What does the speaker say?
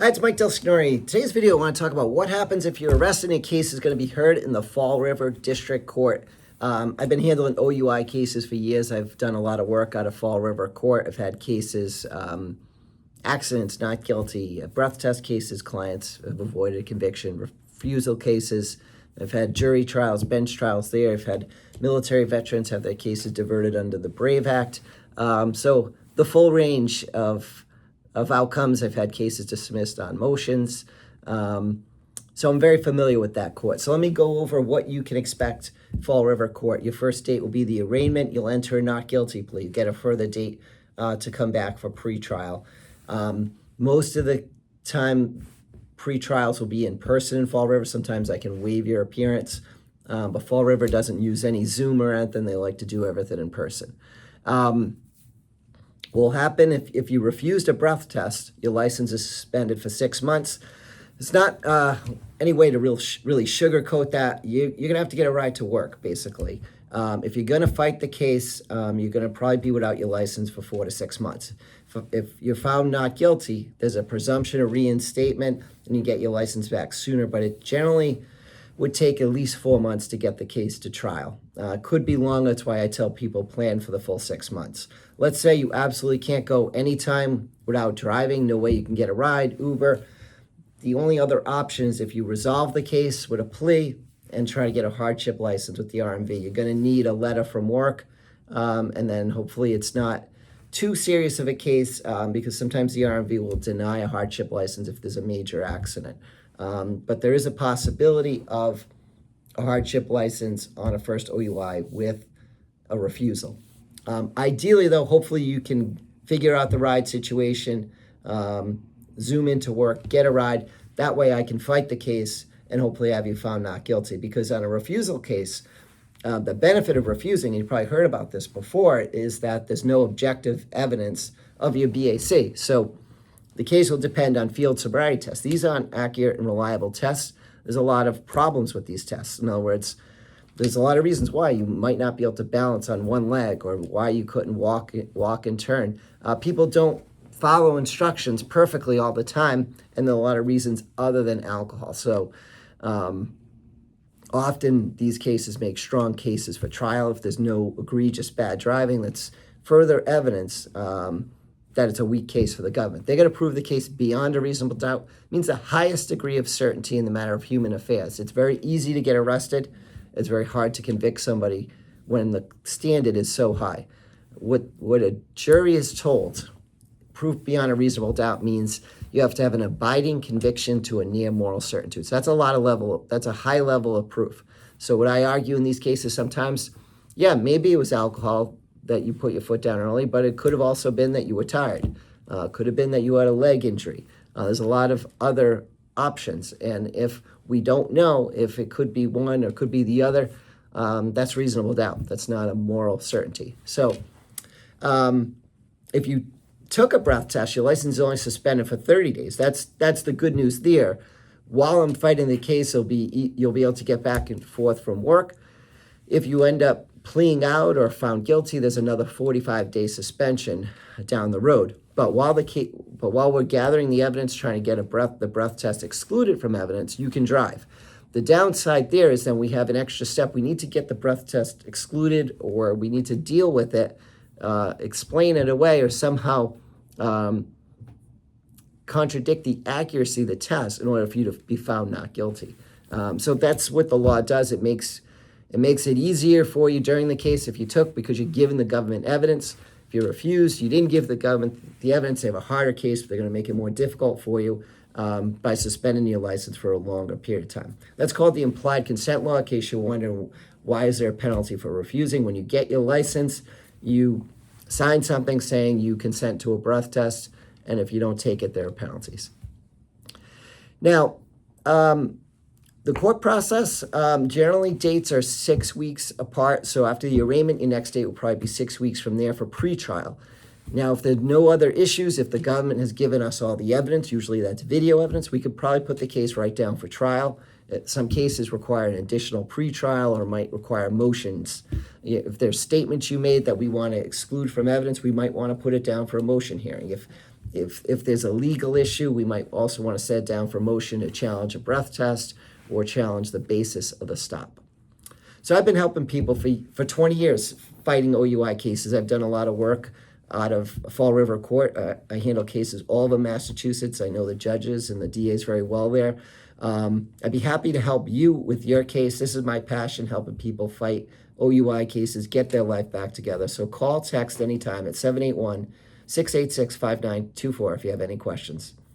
Hi, it's Mike DelSignore. Today's video, I want to talk about what happens if your arrest in a case is going to be heard in the Fall River District Court. I've been handling OUI cases for years. I've done a lot of work out of Fall River Court. I've had cases, accidents, not guilty, breath test cases, clients have avoided conviction, refusal cases. I've had jury trials, bench trials there. I've had military veterans have their cases diverted under the BRAVE Act. So the full range of outcomes. I've had cases dismissed on motions. So I'm very familiar with that court. So let me go over what you can expect Fall River Court. Your first date will be the arraignment. You'll enter a not guilty plea. Get a further date to come back for pretrial. Most of the time, pretrials will be in person in Fall River. Sometimes I can waive your appearance, but Fall River doesn't use any Zoom or anything. They like to do everything in person. Will happen if you refused a breath test, your license is suspended for 6 months. It's not any way to really sugarcoat that. You're going to have to get a ride to work, basically. If you're going to fight the case, you're going to probably be without your license for 4 to 6 months. If you're found not guilty, there's a presumption of reinstatement, and you get your license back sooner, but it generally would take at least 4 months to get the case to trial. Could be longer. That's why I tell people plan for the full 6 months. Let's say you absolutely can't go anytime without driving, no way you can get a ride, Uber. The only other option is if you resolve the case with a plea and try to get a hardship license with the RMV. You're going to need a letter from work, and then hopefully it's not too serious of a case because sometimes the RMV will deny a hardship license if there's a major accident. But there is a possibility of a hardship license on a first OUI with a refusal. Ideally, though, hopefully you can figure out the ride situation, zoom into work, get a ride. That way I can fight the case and hopefully have you found not guilty. Because on a refusal case, the benefit of refusing, and you probably heard about this before, is that there's no objective evidence of your BAC. So the case will depend on field sobriety tests. These aren't accurate and reliable tests. There's a lot of problems with these tests. In other words, there's a lot of reasons why you might not be able to balance on one leg or why you couldn't walk and turn. People don't follow instructions perfectly all the time, and there are a lot of reasons other than alcohol. So often these cases make strong cases for trial. If there's no egregious bad driving, that's further evidence that it's a weak case for the government. They got to prove the case beyond a reasonable doubt. It means the highest degree of certainty in the matter of human affairs. It's very easy to get arrested. It's very hard to convict somebody when the standard is so high. What a jury is told, proof beyond a reasonable doubt, means you have to have an abiding conviction to a near moral certitude. So that's a high level of proof. So what I argue in these cases sometimes, yeah, maybe it was alcohol that you put your foot down early, but it could have also been that you were tired. Could have been that you had a leg injury. There's a lot of other options. And if we don't know if it could be one or could be the other, that's reasonable doubt. That's not a moral certainty. So if you took a breath test, your license is only suspended for 30 days. That's the good news there. While I'm fighting the case, you'll be able to get back and forth from work. If you end up pleading out or found guilty, there's another 45-day suspension down the road. But while we're gathering the evidence, trying to get the breath test excluded from evidence, you can drive. The downside there is then we have an extra step. We need to get the breath test excluded, or we need to deal with it, explain it away, or somehow contradict the accuracy of the test in order for you to be found not guilty. So that's what the law does. It makes it easier for you during the case if you took, because you're given the government evidence. If you refuse, you didn't give the government the evidence, they have a harder case, but they're going to make it more difficult for you by suspending your license for a longer period of time. That's called the implied consent law, in case you're wondering why is there a penalty for refusing. When you get your license, you sign something saying you consent to a breath test, and if you don't take it, there are penalties. Now, the court process, generally dates are 6 weeks apart. So after the arraignment, your next date will probably be 6 weeks from there for pretrial. Now, if there's no other issues, if the government has given us all the evidence, usually that's video evidence, we could probably put the case right down for trial. Some cases require an additional pretrial or might require motions. If there's statements you made that we want to exclude from evidence, we might want to put it down for a motion hearing. If there's a legal issue, we might also want to set it down for motion to challenge a breath test or challenge the basis of the stop. So I've been helping people for 20 years fighting OUI cases. I've done a lot of work out of Fall River Court. I handle cases all over Massachusetts. I know the judges and the DAs very well there. I'd be happy to help you with your case. This is my passion, helping people fight OUI cases, get their life back together. So call, text anytime at 781-686-5924 if you have any questions.